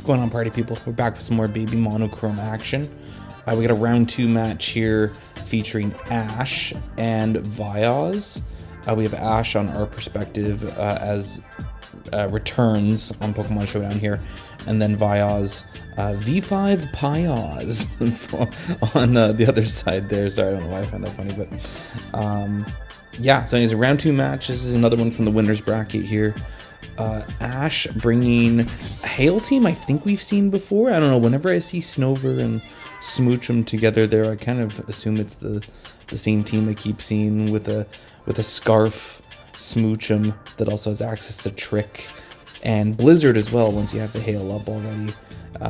going on, party people? We're back with some more Babymonochrome action. We got a round 2 match here featuring Ash and Vioz. We have Ash on our perspective as returns on Pokemon Showdown here, and then Vioz V5 Pioz on the other side there. Sorry, I don't know why I find that funny, but yeah. So anyways, a round 2 match. This is another one from the winners bracket here. Ash bringing a Hail Team I think we've seen before. I don't know, whenever I see Snover and Smoochum together there, I kind of assume it's the same team I keep seeing with a Scarf Smoochum that also has access to Trick and Blizzard as well once you have the Hail up already,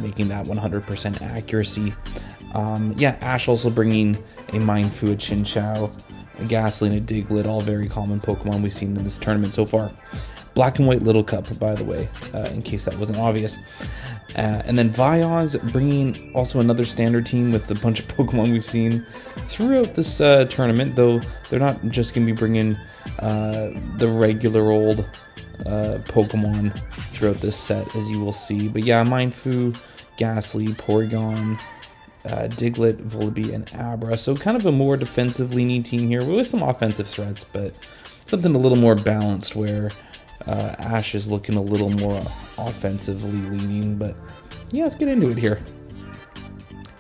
making that 100% accuracy. Yeah, Ash also bringing a Mindfu, a Chinchou, a Ghastly, and a Diglett, all very common Pokemon we've seen in this tournament so far. Black and White Little Cup, by the way, in case that wasn't obvious. And then Vioz bringing also another standard team with a bunch of Pokemon we've seen throughout this tournament, though they're not just going to be bringing the regular old Pokemon throughout this set, as you will see. But yeah, Mindfu, Ghastly, Porygon, Diglett, Volibee, and Abra. So kind of a more defensive leaning team here with some offensive threats, but something a little more balanced where Ash is looking a little more offensively leaning. But yeah, let's get into it here.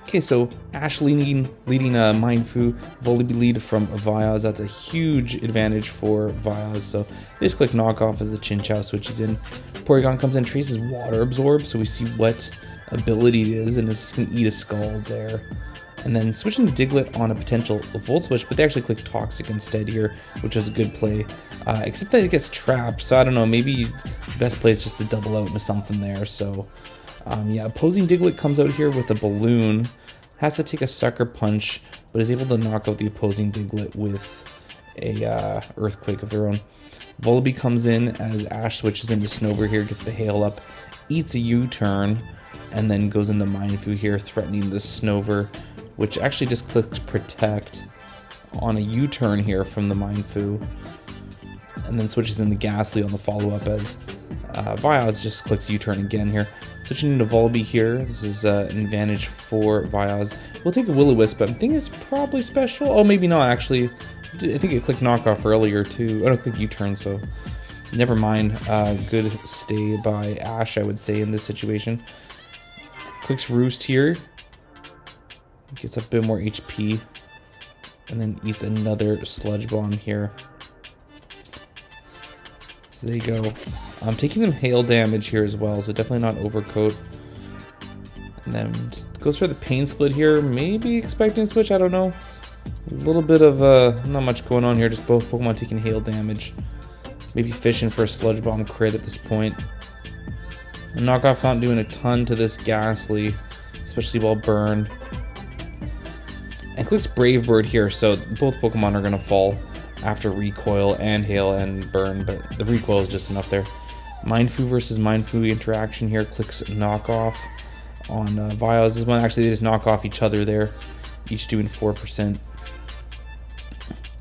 Okay, so Ash leading Mindfu, Volibee lead from Vioz. That's a huge advantage for Vioz. So just click knockoff as the Chinchou switches in. Porygon comes in, traces Water Absorb, so we see what ability it is, and it's going to eat a Scald there. And then switching to Diglett on a potential Volt Switch, but they actually click Toxic instead here, which is a good play. Except that it gets trapped, so I don't know, maybe the best play is just to double out into something there. So yeah, opposing Diglett comes out here with a Balloon, has to take a Sucker Punch, but is able to knock out the opposing Diglett with a Earthquake of their own. Volibee comes in as Ash switches into Snover here, gets the Hail up, eats a U-turn, and then goes into Mindfu here, threatening the Snover, which actually just clicks Protect on a U-turn here from the Mindfu, and then switches into Ghastly on the follow-up as Vioz just clicks U-turn again here. Switching into Volibee here, this is an advantage for Vioz. We'll take a Will-O-Wisp, but I think it's probably special. Oh, maybe not, actually. I think it clicked knockoff earlier, too. Oh, no, click U-turn, so never mind. Good stay by Ash, I would say, in this situation. Clicks Roost here. Gets a bit more HP. And then eats another Sludge Bomb here. So there you go. I'm taking them Hail damage here as well, so definitely not Overcoat. And then just goes for the Pain Split here. Maybe expecting a switch, I don't know. A little bit of, not much going on here, just both Pokemon taking Hail damage. Maybe fishing for a Sludge Bomb crit at this point. And knockoff not doing a ton to this Ghastly, especially while burned. And clicks Brave Bird here, so both Pokemon are going to fall after Recoil and Hail and Burn, but the Recoil is just enough there. Mindfu versus Mindfu interaction here, clicks Knockoff on Vioz. This one, actually, they just knock off each other there, each doing 4%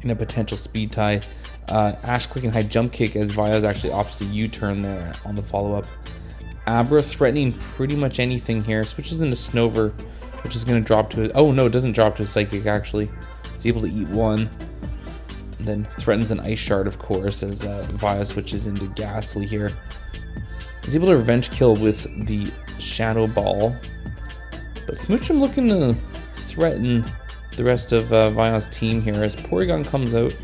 in a potential speed tie. Ash clicking High Jump Kick as Vioz actually opts to U-turn there on the follow-up. Abra threatening pretty much anything here, switches into Snover, which is going to drop to oh no, it doesn't drop to a Psychic actually. It's able to eat one. And then threatens an Ice Shard, of course, as Vioz switches into Ghastly here. He's able to Revenge Kill with the Shadow Ball. But Smoochum looking to threaten the rest of Vioz's team here as Porygon comes out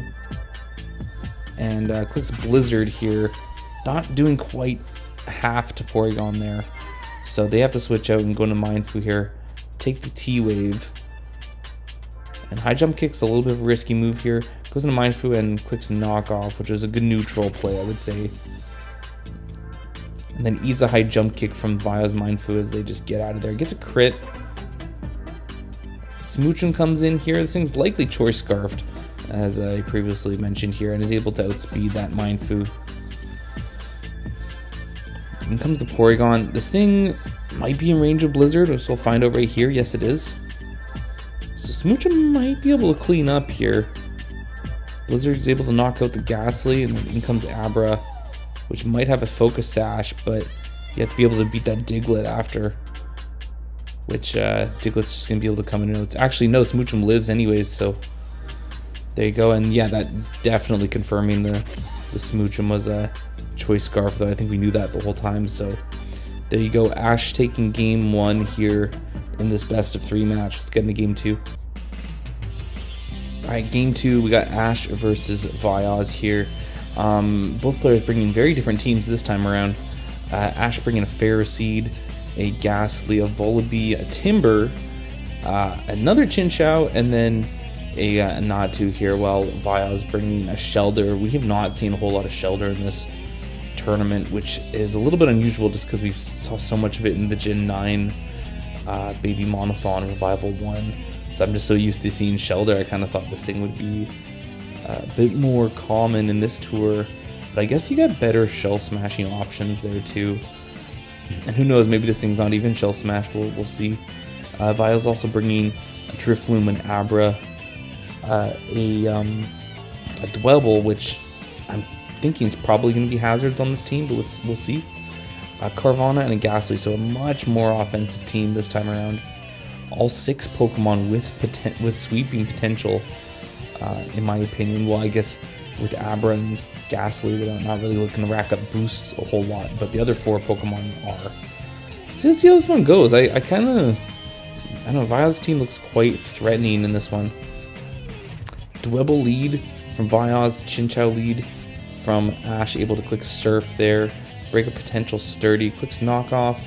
and clicks Blizzard here. Not doing quite half to Porygon there. So they have to switch out and go into Mindfu here. Take the T-Wave. And High Jump Kick's a little bit of a risky move here. Goes into Mindfu and clicks Knockoff, which is a good neutral play, I would say. And then eats a High Jump Kick from Vioz Mindfu as they just get out of there. Gets a crit. Smoochum comes in here. This thing's likely Choice Scarfed, as I previously mentioned here, and is able to outspeed that Mindfu. And comes the Porygon. This thing might be in range of Blizzard, which we'll find out right here. Yes, it is. So Smoochum might be able to clean up here. Blizzard is able to knock out the Ghastly, and then in comes Abra, which might have a Focus Sash, but You have to be able to beat that Diglett after, which Diglett's just going to be able to come in. It's actually, no, Smoochum lives anyways, so there you go. And yeah, that definitely confirming the Smoochum was a choice scarf, though I think we knew that the whole time. So there you go. Ash taking game 1 here in this best of 3 match. Let's get into game 2. All right, game 2, we got Ash versus Vioz here. Both players bringing very different teams this time around. Ash bringing a Ferroseed, a Ghastly, a Volibee, a Timber, another Chinchou, and then a Natu here, while Vioz bringing a Shelder. We have not seen a whole lot of Shelder in this tournament, which is a little bit unusual just because we saw so much of it in the Gen 9 Babymonochrome Revival 1. So I'm just so used to seeing Shelder, I kind of thought this thing would be a bit more common in this tour. But I guess you got better shell smashing options there too. And who knows, maybe this thing's not even shell smash, we'll see. Vioz also bringing a Drifloon and Abra, a Dwebble, which I'm thinking is probably going to be hazards on this team, but we'll see. Carvanha and a Ghastly, so a much more offensive team this time around. All 6 Pokemon with sweeping potential, in my opinion. Well, I guess with Abra and Ghastly, they're not really looking to rack up boosts a whole lot, but the other 4 Pokemon are. So let's see how this one goes. I don't know, Vioz's team looks quite threatening in this one. Dwebble lead from Vioz, Chinchou lead from Ash, able to click Surf there, break a potential Sturdy, clicks Knockoff,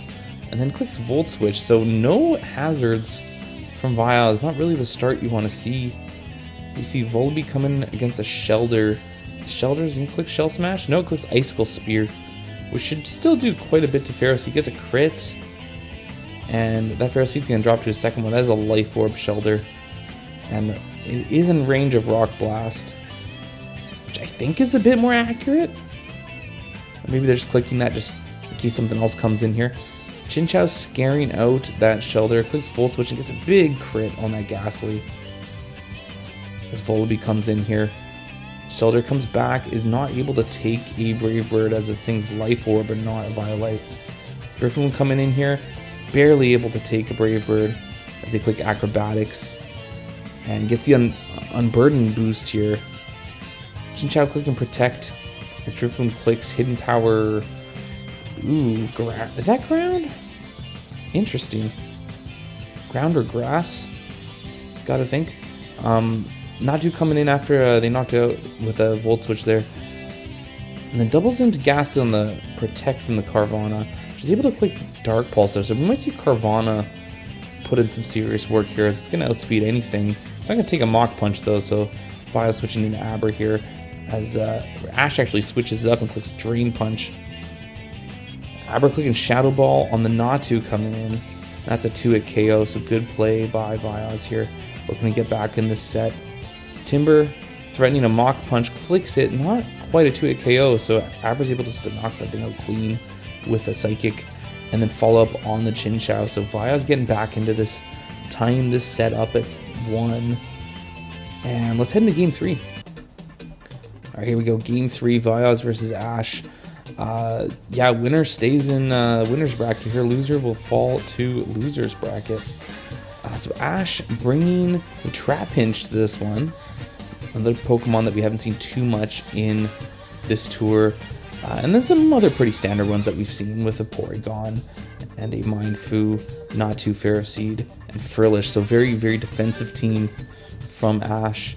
and then clicks Volt Switch. So no hazards from Vioz, not really the start you want to see. You see Volibee coming against a Shelder. Shelder's gonna click Shell Smash? No, it clicks Icicle Spear, which should still do quite a bit to Ferroseed. Gets a crit, and that Ferroseed's gonna drop to his second one. That is a Life Orb Shelder, and it is in range of Rock Blast, which I think is a bit more accurate. Or maybe they're just clicking that just in case something else comes in here. Chinchou's scaring out that Shelder, clicks Volt Switch and gets a big crit on that Ghastly. As Volibee comes in here, Shelder comes back, is not able to take a Brave Bird as it thing's Life Orb but not a Violite. Drifloon coming in here, barely able to take a Brave Bird as they click Acrobatics and gets the Unburden boost here. Chinchou clicking Protect as Drifloon clicks Hidden Power. Ooh, is that Ground? Interesting. Ground or Grass? Gotta think. Natu coming in after they knocked out with a Volt Switch there. And then doubles into Ghastly on the Protect from the Carvanha. She's able to click Dark Pulse there, so we might see Carvanha put in some serious work here. It's going to outspeed anything. It's not going to take a Mach Punch though, so Vioz switching into Abra here as Ash actually switches up and clicks Drain Punch. Abra clicking Shadow Ball on the Natu coming in. That's a 2-hit KO, so good play by Vioz here. Looking to get back in this set. Timber threatening a Mach Punch, clicks it, not quite a 2-hit KO, so Abra's able to knock that thing out clean with a Psychic, and then follow up on the Chinchou. So Vioz getting back into this, tying this set up at 1. And let's head into game 3. Alright, here we go. Game 3, Vioz versus Ash. Yeah, winner stays in winner's bracket here. Loser will fall to loser's bracket. So Ash bringing a Trapinch to this one. Another Pokemon that we haven't seen too much in this tour. And then some other pretty standard ones that we've seen with a Porygon and a Mindfu, Natu, Ferroseed, and Frillish. So very, very defensive team from Ash.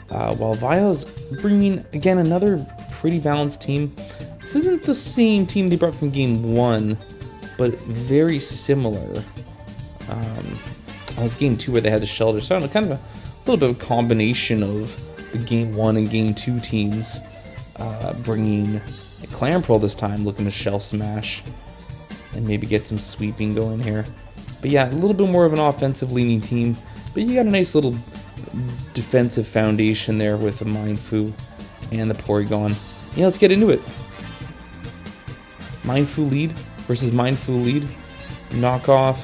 While Vioz bringing, again, another pretty balanced team. This isn't the same team they brought from game 1, but very similar. It was game 2 where they had the Shelter, so I don't know, kind of a little bit of a combination of the game 1 and game 2 teams, bringing a Clamperl this time, looking to Shell Smash and maybe get some sweeping going here. But yeah, a little bit more of an offensive leaning team, but you got a nice little defensive foundation there with the Mindfu and the Porygon. Yeah, let's get into it. Mindfu lead versus Mindfu lead, knockoff,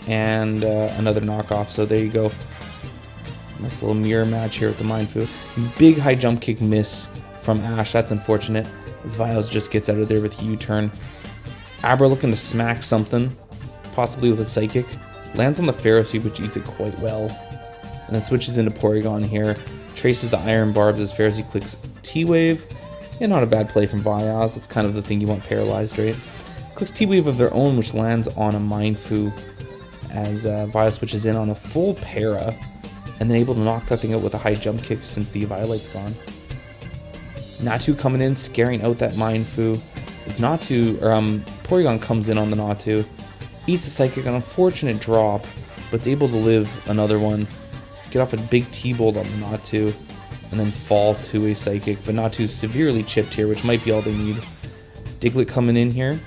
and another knockoff. So there you go. Nice little mirror match here with the Mindfu. Big high jump kick miss from Ash. That's unfortunate, as Vioz just gets out of there with a U-turn. Abra looking to smack something, possibly with a Psychic. Lands on the Pharaoh Seed, which eats it quite well. And then switches into Porygon here. Traces the Iron Barbs as Pharaoh Seed clicks T-Wave. Yeah, not a bad play from Vioz. That's kind of the thing you want paralyzed, right? Clicks T-Wave of their own, which lands on a Mindfu as Vioz switches in on a full para, and then able to knock that thing out with a high jump kick since the Violet's gone. Natu coming in, scaring out that Mindfu. Porygon comes in on the Natu, eats a Psychic, an unfortunate drop, but it's able to live another one, get off a big T-Bolt on the Natu, and then fall to a Psychic, but Natu severely chipped here, which might be all they need. Diglett coming in here,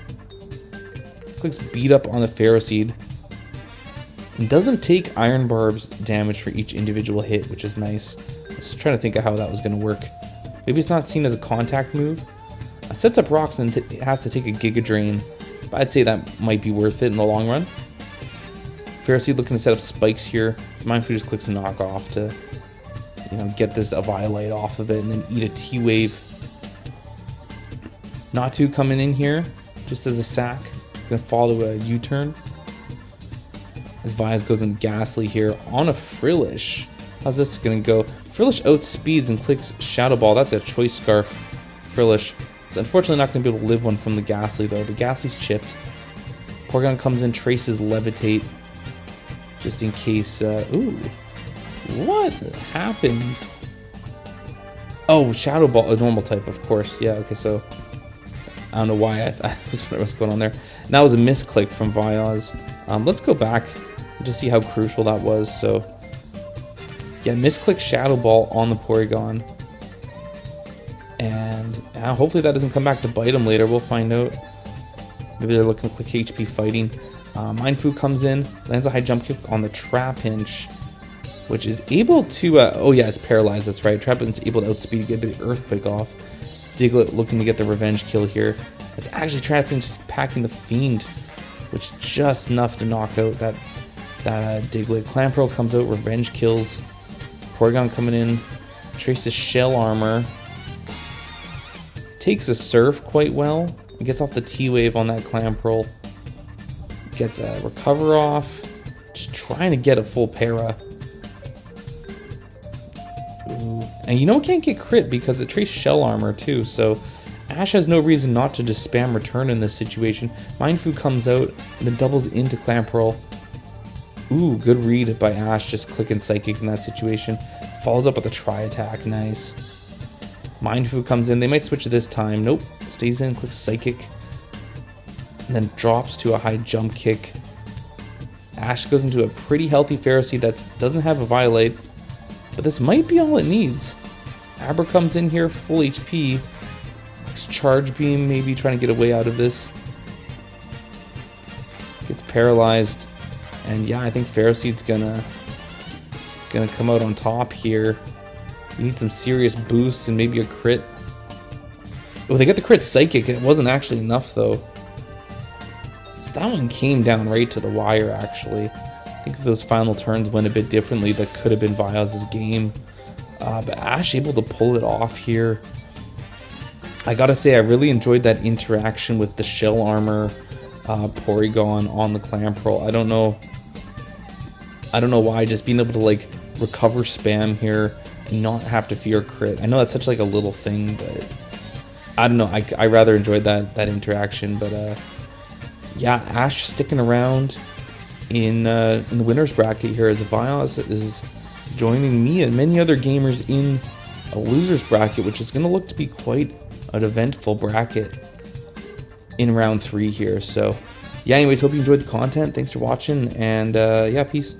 clicks Beat Up on the Pharaoh Seed, and doesn't take Iron Barb's damage for each individual hit, which is nice. I was trying to think of how that was going to work. Maybe it's not seen as a contact move. Sets up rocks and it has to take a Giga Drain, but I'd say that might be worth it in the long run. Pharaoh Seed looking to set up spikes here. Mindfu just clicks Knock Off to, get this Violite off of it and then eat a T-Wave. Natu coming in here just as a sack. Gonna fall to a U-turn. As Vioz goes into Ghastly here on a Frillish. How's this gonna go? Frillish outspeeds and clicks Shadow Ball. That's a Choice Scarf Frillish. So unfortunately not gonna be able to live one from the Ghastly though. The Ghastly's chipped. Porygon comes in, traces Levitate. Just in case, ooh. What happened? Oh, Shadow Ball, a normal type, of course. Yeah, okay, so I don't know why I was wondering what's going on there. And that was a misclick from Vioz. Let's go back and just see how crucial that was. So, yeah, misclick Shadow Ball on the Porygon. And hopefully that doesn't come back to bite him later. We'll find out. Maybe they're looking to click HP Fighting. Mindfu comes in, lands a high jump kick on the Trapinch, which is able to, oh yeah, it's paralyzed, that's right. Trapinch is able to outspeed, get the Earthquake off. Diglett looking to get the revenge kill here. It's actually Trapinch just packing the Fiend, which is just enough to knock out that Diglett. Clamperl comes out, revenge kills. Porygon coming in, traces Shell Armor. Takes a Surf quite well. Gets off the T-Wave on that Clamperl. Gets a Recover off. Just trying to get a full para. Ooh. And it can't get crit because it traced Shell Armor too, so Ash has no reason not to just spam Return in this situation. Mindfu comes out and then doubles into Clamperl. Ooh, good read by Ash, just clicking Psychic in that situation. Follows up with a Tri-Attack, nice. Mindfu comes in, they might switch it this time. Nope, stays in, clicks Psychic. And then drops to a high jump kick. Ash goes into a pretty healthy Pharaoh Seed that doesn't have a Violate, but this might be all it needs. Abra comes in here, full HP. Charge Beam, maybe trying to get away out of this. Gets paralyzed. And yeah, I think Pharaoh Seed's gonna come out on top here. You need some serious boosts and maybe a crit. Oh, they got the crit Psychic. It wasn't actually enough though. That one came down right to the wire, actually. I think if those final turns went a bit differently, that could have been Vioz's game. But Ash able to pull it off here. I gotta say, I really enjoyed that interaction with the Shell Armor Porygon on the Clamperl. I don't know why, just being able to recover spam here and not have to fear crit. I know that's such a little thing, but I don't know. I rather enjoyed that interaction, but yeah, Ash sticking around in the winner's bracket here as Vioz is joining me and many other gamers in a loser's bracket, which is going to look to be quite an eventful bracket in round 3 here. So yeah, anyways, hope you enjoyed the content. Thanks for watching, and yeah, peace.